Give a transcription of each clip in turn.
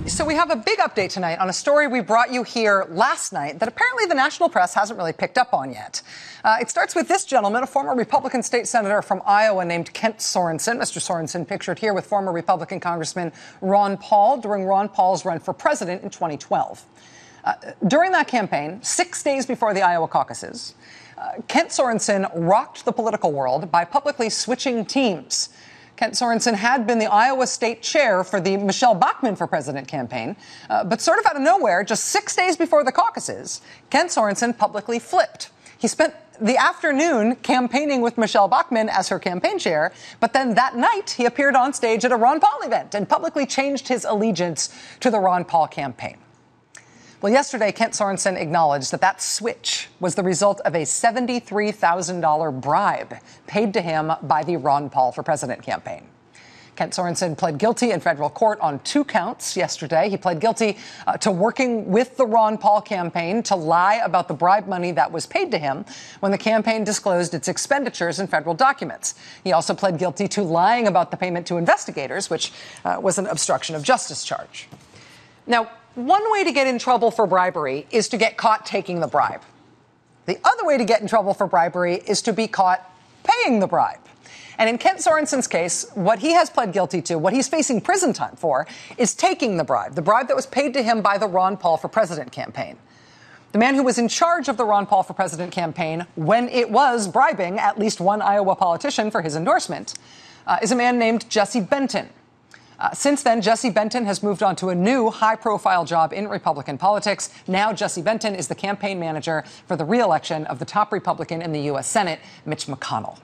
So we have a big update tonight on a story we brought you here last night that apparently the national press hasn't really picked up on yet. It starts with this gentleman, a former Republican state senator from Iowa named Kent Sorensen. Mr. Sorensen pictured here with former Republican Congressman Ron Paul during Ron Paul's run for president in 2012. During that campaign, 6 days before the Iowa caucuses, Kent Sorensen rocked the political world by publicly switching teams. Kent Sorensen had been the Iowa state chair for the Michelle Bachmann for president campaign, but sort of out of nowhere, just 6 days before the caucuses, Kent Sorensen publicly flipped. He spent the afternoon campaigning with Michelle Bachmann as her campaign chair, but then that night he appeared on stage at a Ron Paul event and publicly changed his allegiance to the Ron Paul campaign. Well, yesterday, Kent Sorensen acknowledged that that switch was the result of a $73,000 bribe paid to him by the Ron Paul for President campaign. Kent Sorensen pled guilty in federal court on 2 counts yesterday. He pled guilty to working with the Ron Paul campaign to lie about the bribe money that was paid to him when the campaign disclosed its expenditures in federal documents. He also pled guilty to lying about the payment to investigators, which was an obstruction of justice charge. Now, one way to get in trouble for bribery is to get caught taking the bribe. The other way to get in trouble for bribery is to be caught paying the bribe. And in Kent Sorensen's case, what he has pled guilty to, what he's facing prison time for, is taking the bribe that was paid to him by the Ron Paul for President campaign. The man who was in charge of the Ron Paul for President campaign when it was bribing at least one Iowa politician for his endorsement is a man named Jesse Benton. Since then, Jesse Benton has moved on to a new high-profile job in Republican politics. Now Jesse Benton is the campaign manager for the re-election of the top Republican in the U.S. Senate, Mitch McConnell.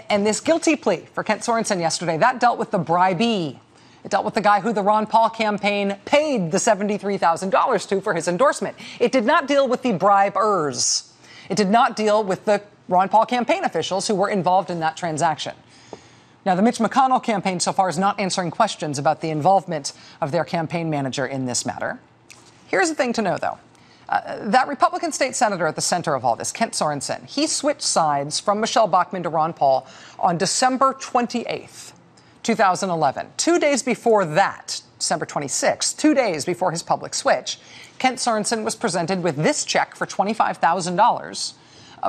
And this guilty plea for Kent Sorensen yesterday, that dealt with the bribee. It dealt with the guy who the Ron Paul campaign paid the $73,000 to for his endorsement. It did not deal with the bribers. It did not deal with the Ron Paul campaign officials who were involved in that transaction. Now, the Mitch McConnell campaign so far is not answering questions about the involvement of their campaign manager in this matter. Here's the thing to know, though. That Republican state senator at the center of all this, Kent Sorensen, he switched sides from Michelle Bachmann to Ron Paul on December 28th, 2011. 2 days before that, December 26th, 2 days before his public switch, Kent Sorensen was presented with this check for $25,000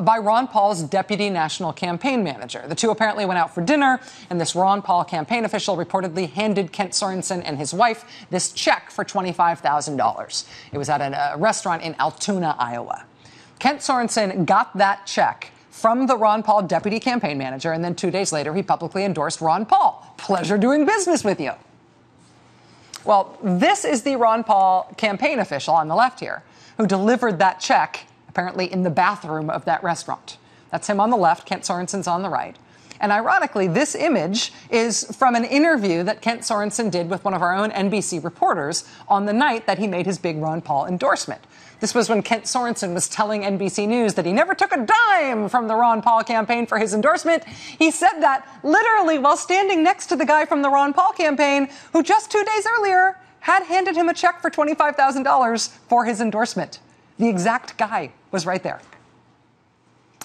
by Ron Paul's deputy national campaign manager. The two apparently went out for dinner, and this Ron Paul campaign official reportedly handed Kent Sorensen and his wife this check for $25,000. It was at a restaurant in Altoona, Iowa. Kent Sorensen got that check from the Ron Paul deputy campaign manager, and then 2 days later, he publicly endorsed Ron Paul. Pleasure doing business with you. Well, this is the Ron Paul campaign official on the left here who delivered that check apparently in the bathroom of that restaurant. That's him on the left. Kent Sorensen's on the right. And ironically, this image is from an interview that Kent Sorensen did with one of our own NBC reporters on the night that he made his big Ron Paul endorsement. This was when Kent Sorensen was telling NBC News that he never took a dime from the Ron Paul campaign for his endorsement. He said that literally while standing next to the guy from the Ron Paul campaign who just 2 days earlier had handed him a check for $25,000 for his endorsement. The exact guy was right there.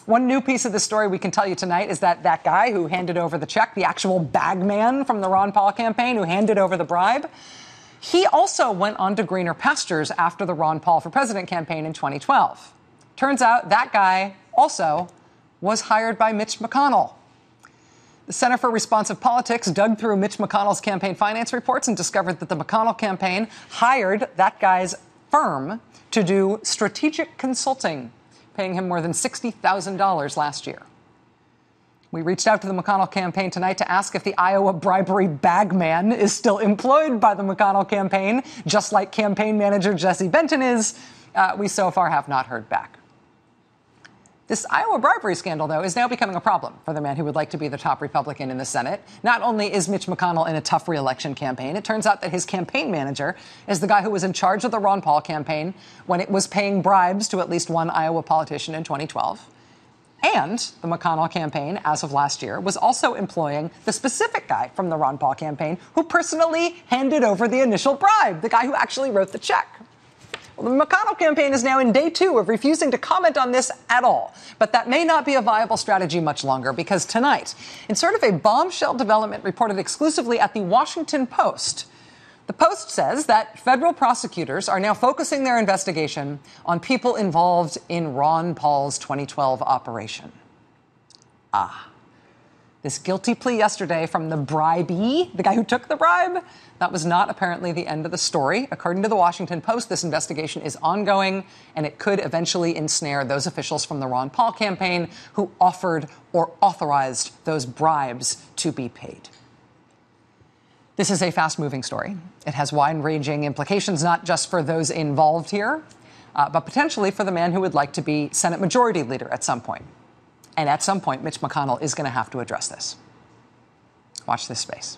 One new piece of the story we can tell you tonight is that that guy who handed over the check, the actual bagman from the Ron Paul campaign who handed over the bribe, he also went on to greener pastures after the Ron Paul for President campaign in 2012. Turns out that guy also was hired by Mitch McConnell. The Center for Responsive Politics dug through Mitch McConnell's campaign finance reports and discovered that the McConnell campaign hired that guy's firm to do strategic consulting, paying him more than $60,000 last year. We reached out to the McConnell campaign tonight to ask if the Iowa bribery bagman is still employed by the McConnell campaign, just like campaign manager Jesse Benton is. We so far have not heard back. This Iowa bribery scandal, though, is now becoming a problem for the man who would like to be the top Republican in the Senate. Not only is Mitch McConnell in a tough re-election campaign, it turns out that his campaign manager is the guy who was in charge of the Ron Paul campaign when it was paying bribes to at least one Iowa politician in 2012. And the McConnell campaign, as of last year, was also employing the specific guy from the Ron Paul campaign who personally handed over the initial bribe, the guy who actually wrote the check. Well, the McConnell campaign is now in day 2 of refusing to comment on this at all. But that may not be a viable strategy much longer, because tonight, in sort of a bombshell development reported exclusively at the Washington Post, The Post says that federal prosecutors are now focusing their investigation on people involved in Ron Paul's 2012 operation. This guilty plea yesterday from the bribee, the guy who took the bribe, that was not apparently the end of the story. According to the Washington Post, this investigation is ongoing, and it could eventually ensnare those officials from the Ron Paul campaign who offered or authorized those bribes to be paid. This is a fast-moving story. It has wide-ranging implications, not just for those involved here, but potentially for the man who would like to be Senate Majority Leader at some point. And at some point, Mitch McConnell is going to have to address this. Watch this space.